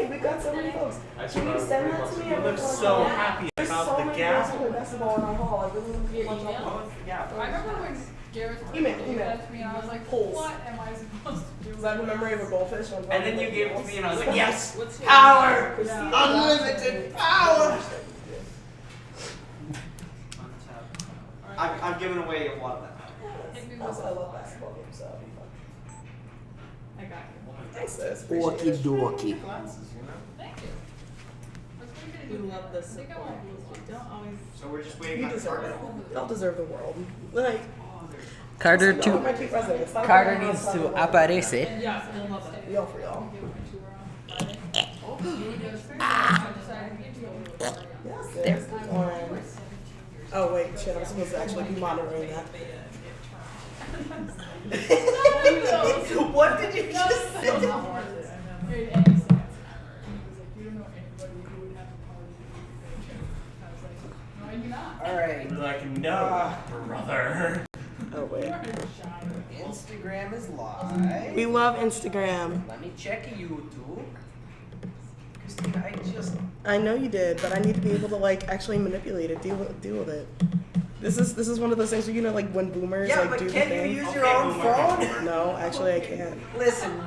Hey, we got so many folks. Can you send that to me? You look so happy about the gas. There's basketball in our hall. I really want to get much Oh, yeah. I remember when Garrett Email. gave that to me, and I was like, Pulse. what am I supposed to do? Is that the memory of a goldfish? And then you gave it to me and I was like, yes! What's Power! Yeah. Unlimited power! I'm giving away a lot of that. Also, I love basketball games, so it'll be fun. I got you. Thanks, sis. Okie dokie. Thank you. We love the support. We don't always. So we're just waiting You on deserve Carter. it. Y'all deserve the world. Like, Carter y'all are my key presidents. Stop Carter calling needs us to about the world. aparece. Yeah, I love that. Y'all for y'all. Yes, sis. Oh wait, shit! I'm supposed to actually be monitoring that. What did you just say? Alright. Like, no, brother. Oh wait. Instagram is live. We love Instagram. Let me check YouTube. Christine, I know you did, but I need to be able to like actually manipulate it, deal with it. This is one of those things where you know like when boomers Yeah, like but do the can you thing. use your own phone? No, actually I can't. Listen,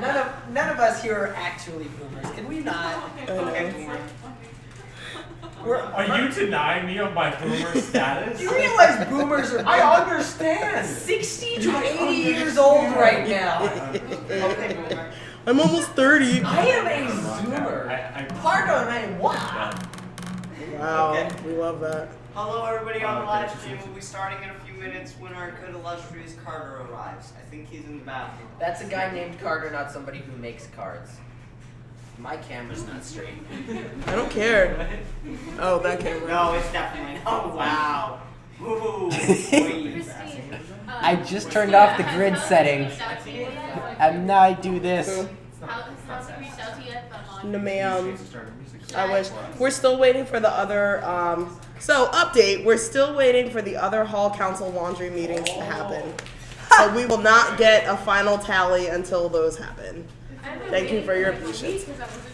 none of us here are actually boomers. Can we not? I know. Are you denying me of my boomer status? Do you realize boomers are I understand. 60 to 80 years old right now? Okay, boomer. I'm almost 30. I am a zoomer. Pardon me, what? Wow, Okay. we love that. Hello, everybody on the live stream. We'll be starting in a few minutes when our good illustrious Carter arrives. I think he's in the bathroom. That's a guy named Carter, not somebody who makes cards. My camera's not straight. I don't care. Oh, that camera. No, it's definitely. Oh, wow. Ooh. I just turned off the grid settings, and now I do this. No, ma'am. I wish. We're still waiting for the other. So update. We're still waiting for the other hall council laundry meetings to happen. So we will not get a final tally until those happen. Thank you for your patience.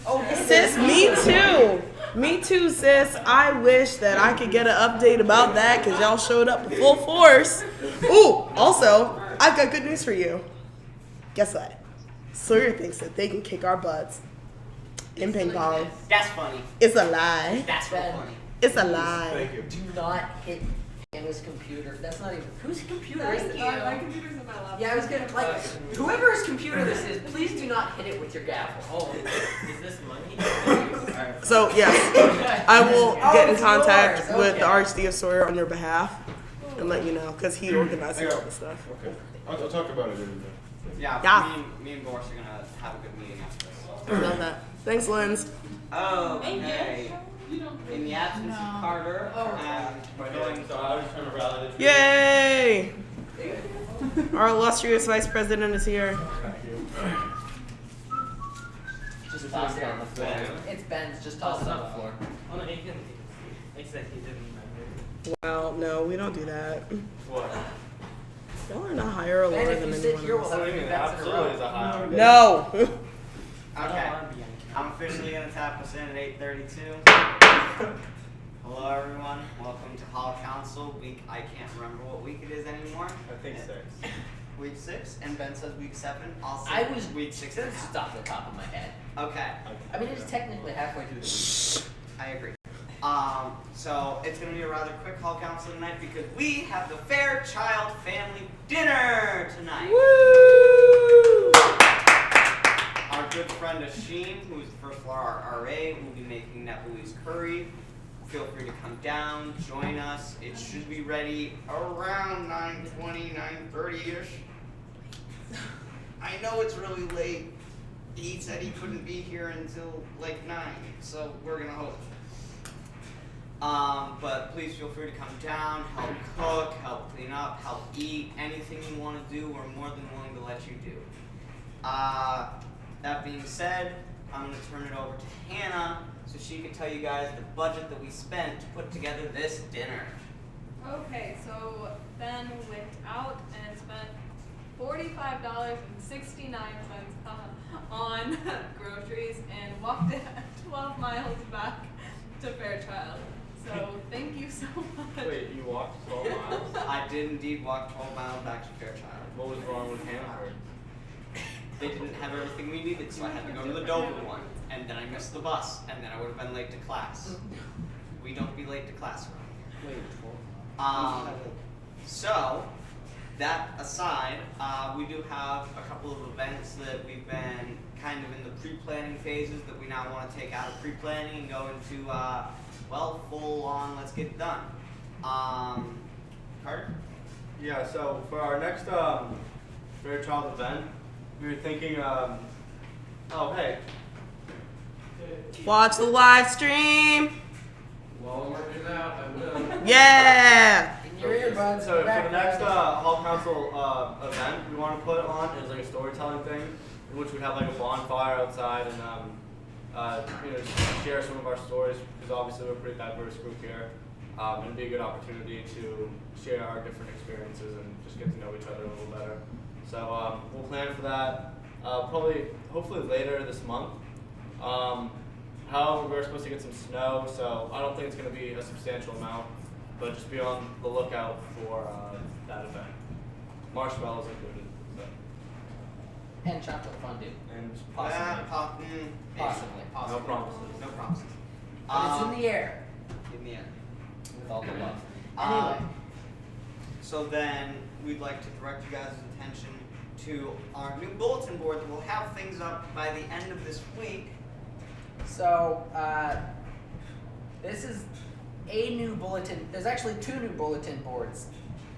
Oh, Sis, me too. Me too, sis. I wish that I could get an update about that because y'all showed up in full force. Ooh, also, I've got good news for you. Guess what? Sawyer thinks that they can kick our butts in ping pong. That's funny. It's a lie. That's real funny. It's a lie. Thank you. Do not hit Anna's computer. That's not even whose computer is Thank it? you. My computer's in my laptop. Yeah, I was gonna like whoever's computer this is. Please do not hit it with your gavel. Oh, is this money? So, yes, I will get in it's contact yours. with Okay. the Archdeacon of Sawyer on your behalf and let you know because he organizes all the stuff. Okay. I'll talk about it in a minute. Yeah, Yeah. me and Boris are gonna have a good meeting after this. I love that. Thanks, Linz. Okay. In the absence of Carter, we're going So I was trying to rally this. Yay! Our illustrious vice president is here. Just toss it on the floor. It's Ben's. Just toss it on the floor. Oh no, he can. He said he didn't remember. Well, no, we don't do that. What? Y'all are not higher or Ben, lower if than you sit here, anyone we'll else. have three bets in a Absolutely is row. a high. No. Okay. I'm officially gonna tap us in at 8:32. Hello everyone. Welcome to Hall Council. Week I can't remember what week it is anymore. I think 6. Week 6, and Ben says week 7. Also I was week 6. That's just off the top of my head. Okay. I mean, it's technically halfway through the week. I agree. So it's gonna be a rather quick Hall Council tonight because we have the Fairchild family dinner tonight. Woo! Our good friend Asheen, who is the first floor RA, will be making Nepalese curry. Feel free to come down, join us. It should be ready around 9:20, 9:30-ish. I know it's really late. He said he couldn't be here until like 9, so we're gonna hope. But please feel free to come down, help cook, help clean up, help eat, anything you want to do, we're more than willing to let you do. That being said, I'm going to turn it over to Hannah so she can tell you guys the budget that we spent to put together this dinner. Okay, so Ben went out and spent $45.69 on groceries and walked 12 miles back to Fairchild. So thank you so much. Wait, you walked 12 miles? I did indeed walk 12 miles back to Fairchild. What was wrong with Hanford? They didn't have everything we needed, so I had to go to the Dover one, and then I missed the bus, and then I would have been late to class. We don't be late to class around here. Wait, 12 miles? So, that aside, we do have a couple of events that we've been kind of in the pre-planning phases that we now want to take out of pre-planning and go into, well, full on, let's get it done. Carter? Yeah, so for our next Fairchild event, we were thinking, oh, hey. Watch the live stream. While I'm working out, I will. Yeah. In your earbuds. So for back the next there. Hall Council event, we want to put on is like a storytelling thing, in which we have like a bonfire outside and just share some of our stories because obviously we're a pretty diverse group here. It'd be a good opportunity to share our different experiences and just get to know each other a little better. So we'll plan for that hopefully later this month. However, we're supposed to get some snow, so I don't think it's going to be a substantial amount, but just be on the lookout for that event. Marshmallows included. So. And chocolate fondue. And Possibly. Possibly. no promises. No promises. But it's in the air. In the end. With all the love. Um, Anyway. So then, we'd like to direct you guys' attention to our new bulletin board that will have things up by the end of this week. So, this is a new bulletin. There's actually 2 new bulletin boards.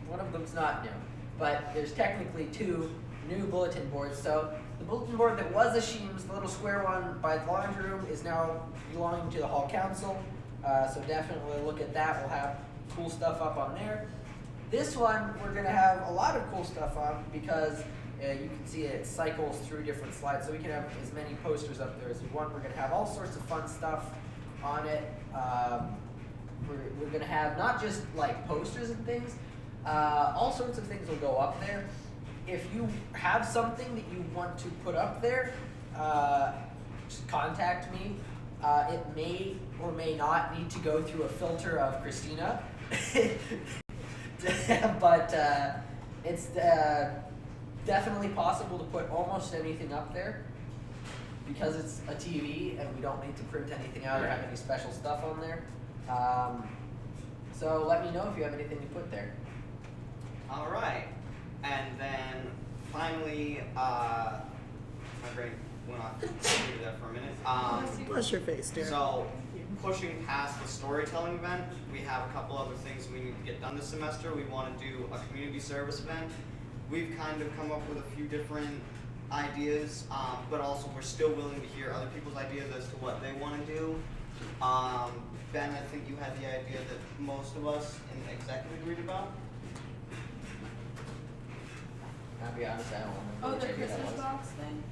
One of them's not new, but there's technically 2 new bulletin boards. So, the bulletin board that was Ashim's, the little square one by the laundry room, is now belonging to the Hall Council. So definitely look at that. We'll have cool stuff up on there. This one, we're going to have a lot of cool stuff on because you can see it cycles through different slides. So we can have as many posters up there as we want. We're going to have all sorts of fun stuff on it. We're going to have not just like posters and things. All sorts of things will go up there. If you have something that you want to put up there, just contact me. It may or may not need to go through a filter of Christina. But it's definitely possible to put almost anything up there because it's a TV and we don't need to print anything out or have any special stuff on there. So let me know if you have anything to put there. All right, and then finally, my brain went off there for a minute. Bless your face, dear. So, pushing past the storytelling event, we have a couple other things we need to get done this semester. We want to do a community service event. We've kind of come up with a few different ideas, but also we're still willing to hear other people's ideas as to what they want to do. Ben, I think you had the idea that most of us in the executive agreed about. I'll be honest, I don't remember Oh, which the idea that Christmas was. box thing?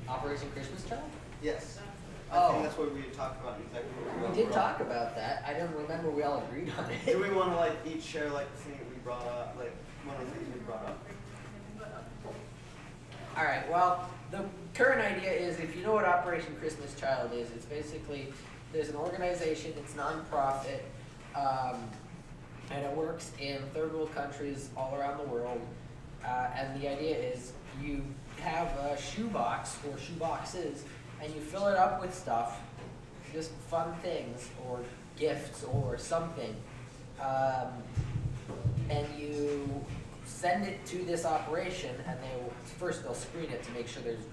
Operation Christmas Child? Yes. I Oh. think that's what we talked about in executive. We did talk about that. I don't remember we all agreed on it. Do we want to like each share like the thing that we brought up, like one of the things we brought up? All right. Well, the current idea is, if you know what Operation Christmas Child is, it's basically there's an organization. It's nonprofit, and it works in third world countries all around the world. And the idea is you have a shoebox or shoeboxes, and you fill it up with stuff, just fun things or gifts or something, and you send it to this operation, and they'll screen it to make sure there's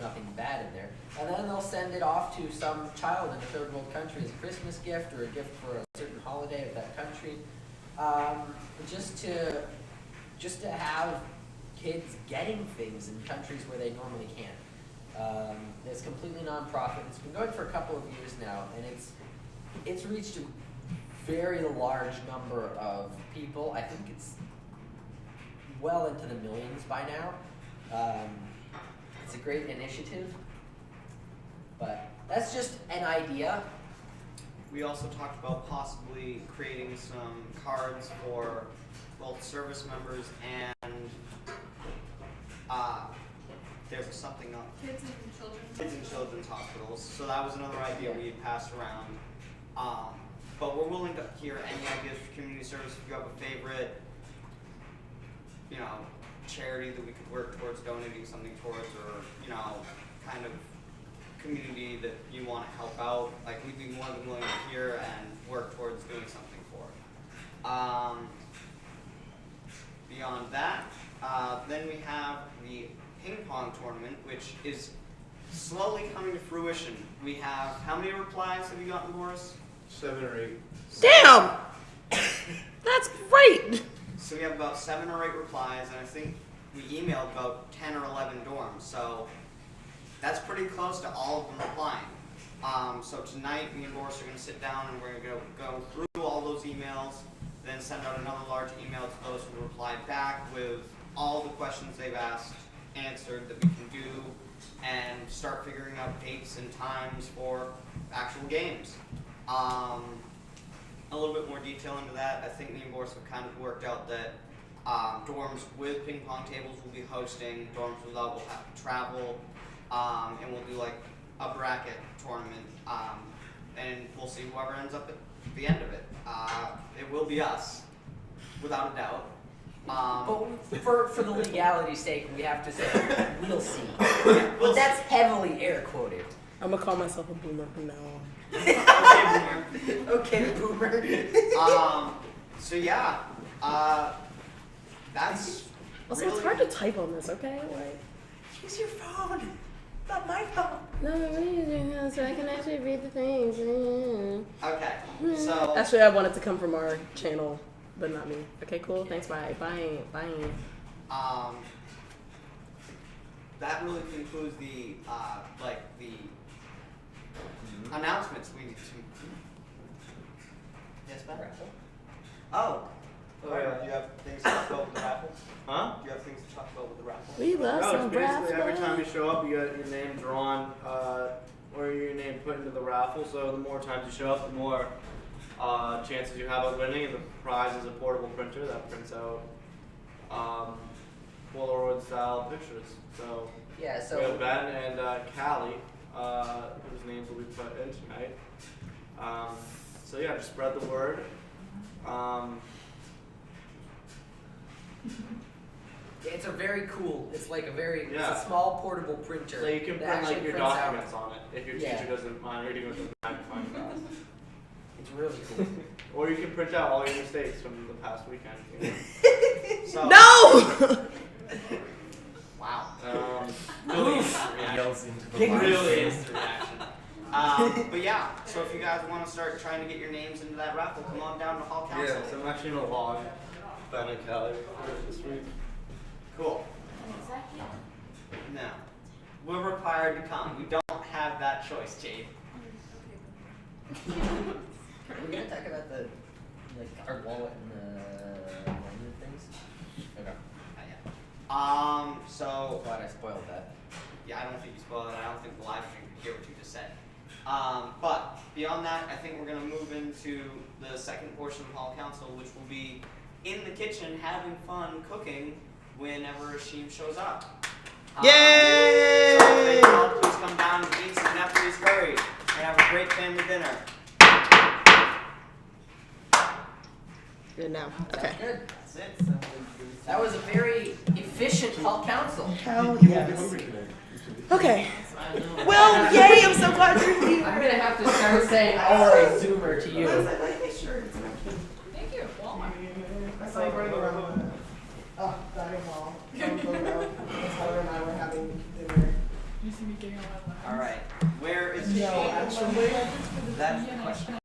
nothing bad in there, and then they'll send it off to some child in a third world country as a Christmas gift or a gift for a certain holiday of that country, just to have kids getting things in countries where they normally can't. It's completely nonprofit. It's been going for a couple of years now, and it's reached a very large number of people. I think it's well into the millions by now. It's a great initiative, but that's just an idea. We also talked about possibly creating some cards for both service members and there's something else. Kids and children. Kids and children's hospitals. So that was another idea we had passed around. But we're willing to hear any ideas for community service. If you have a favorite, charity that we could work towards donating something towards, or kind of community that you want to help out, like we'd be more than willing to hear and work towards doing something for. Beyond that, then we have the ping pong tournament, which is slowly coming to fruition. We have, how many replies have you gotten, Boris? 7 or 8. Damn! That's great! So we have about 7 or 8 replies, and I think we emailed about 10 or 11 dorms. So that's pretty close to all of them replying. So tonight, me and Boris are going to sit down and we're going to go through all those emails, then send out another large email to those who replied back with all the questions they've asked answered that we can do, and start figuring out dates and times for actual games. A little bit more detail into that. I think me and Boris have kind of worked out that dorms with ping pong tables will be hosting, dorms without will have to travel, and we'll do like a bracket tournament, and we'll see whoever ends up at the end of it. It will be us, without a doubt. But for the legality's sake, we have to say we'll see. Yeah, But that's heavily air quoted. I'm gonna call myself a boomer from now on. Okay, boomer. So yeah, that's Also, really, it's hard to type on this, okay? Like, Use your phone, not my phone. no, what are you doing now? So I can actually read the things. okay. So Actually, I want it to come from our channel, but not me. Okay, cool. Thanks. Bye. Bye. Bye. that really concludes the announcements we need to. Yes, Ben? Oh. Oh, yeah. Do you have things to talk about with the raffle? Huh? Do you have things to talk about with the raffle? We love No, some it's basically every raffles. time you show up, you get your name drawn, or your name put into the raffle. So the more times you show up, the more chances you have of winning. And the prize is a portable printer that prints out Polaroid style pictures. So Yeah, we have so Ben and Callie, whose names will be put in tonight. So yeah, just spread the word. it's a very cool. It's like a very. Yeah. It's a small portable printer. So you can that print like actually your prints out. documents on it if your Yeah. teacher doesn't mind reading with the magnifying glass. It's really cool. Or you can print out all your mistakes from the past weekend. You know? So, No! Wow. Really Yells into the Big mic. Really instant reaction. But yeah, so if you guys want to start trying to get your names into that raffle, come on down to Hall Council. Yeah, so I'm actually gonna log Ben and Callie this week. Cool. No. We're required to come. We don't have that choice, Jade. We're gonna talk about our wallet and the menu things. Okay. So Glad I spoiled that. yeah, I don't think you spoiled it. I don't think the live stream could hear what you just said. But beyond that, I think we're gonna move into the second portion of Hall Council, which will be in the kitchen having fun cooking whenever Ashim shows up. Yay! So if y'all please come down and eat some Nepalese curry and have a great family dinner. Good now. Okay. Good. That's it. That was a very efficient Hall Council. Hell yes. Okay. Well, yay! I'm so glad you're here. I'm gonna have to start saying "or a Zoomer" to you. Thank you. Walmart. That's like right around. Oh, dining hall. Tyler and I were having dinner. You see me getting a lot of All right. Where is No, Ashim? actually. That's the question.